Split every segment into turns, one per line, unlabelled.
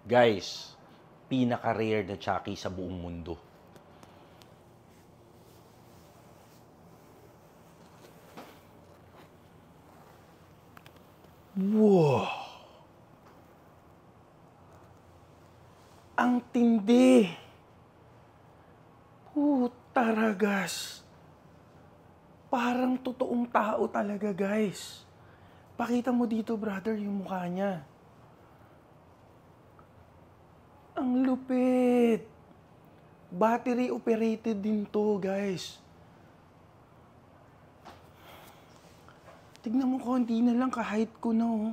Guys, pinaka-rare na Chucky sa buong mundo. Wow! Ang tindi! Putaragas! Parang totoong tao talaga, guys. Pakita mo dito, brother, yung mukha niya. Ang lupit! Battery operated din to, guys. Tignan mo, konti na lang, kahit ko na, oh.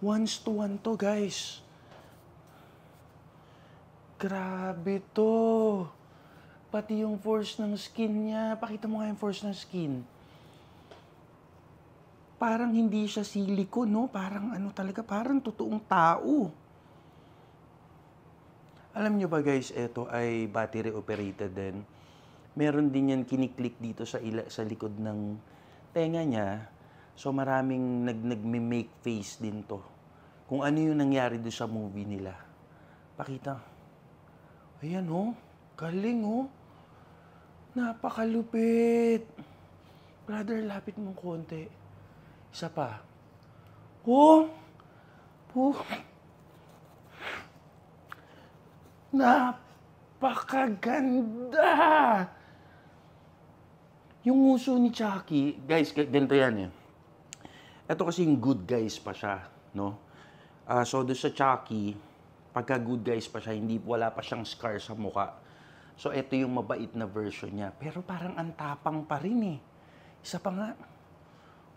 1:1 to, guys. Grabe to. Pati yung force ng skin niya. Pakita mo nga yung force ng skin. Parang hindi siya silicone, no? Parang ano talaga, parang totoong tao. Alam nyo ba, guys, ito ay battery operated din. Meron din yan kiniklik dito sa likod ng tenga niya. So maraming nagme-make face din to. Kung ano yung nangyari doon sa movie nila. Pakita. Ayan, oh. Galing, oh. Napakalupit. Brother, lapit mong konti. Isa pa. Oh! Oh! Napakaganda! Yung nguso ni Chucky, guys, ganito yan eh. Ito kasi yung good guys pa siya, no? So doon sa Chucky, pagka good guys pa siya, wala pa siyang scar sa mukha. So ito yung mabait na version niya. Pero parang antapang pa rin eh. Isa pa nga.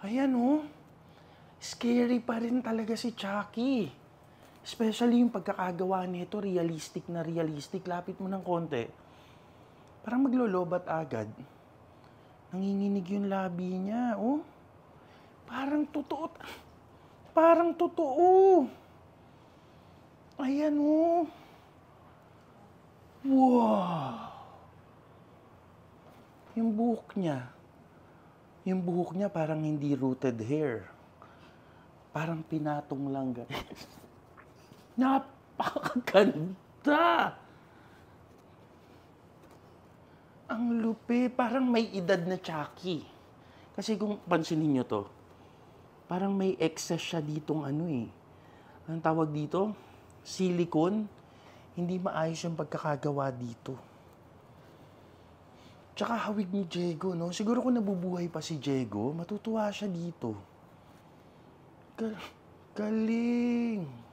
Ayan oh. Scary pa rin talaga si Chucky. Especially yung pagkakagawa nito, realistic na realistic. Lapit mo ng konti. Parang maglolobat agad. Nanginginig yung labi niya, oh. Parang totoo. Parang totoo. Ayan, oh. Wow. Yung buhok niya parang hindi rooted hair. Parang pinatong lang, guys. Napakaganda! Ang lupi, parang may edad na Chucky. Kasi kung pansinin nyo to, parang may excess siya ditong ano eh. Anong tawag dito? Silicone. Hindi maayos yung pagkakagawa dito. Tsaka hawig ni Diego, no? Siguro kung nabubuhay pa si Diego, matutuwa siya dito. Galing!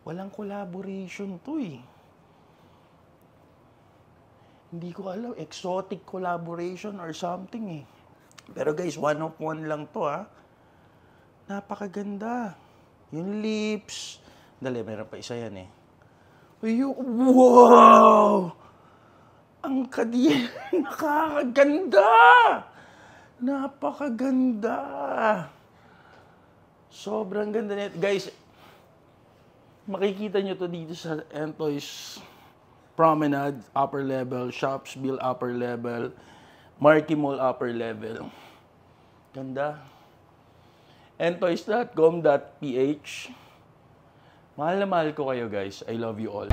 Walang collaboration to eh. Hindi ko alam, exotic collaboration or something eh. Pero guys, 1 of 1 lang to ha. Napakaganda. Yung lips. Dali, meron pa isa yan eh. Wow! Ang nakakaganda! Napakaganda! Sobrang ganda net. Guys, makikita nyo to dito sa Entoys Promenade, upper level, Shopsville, upper level, Marquee Mall, upper level. Ganda. Entoys.com.ph. Mahal na mahal ko kayo, guys. I love you all.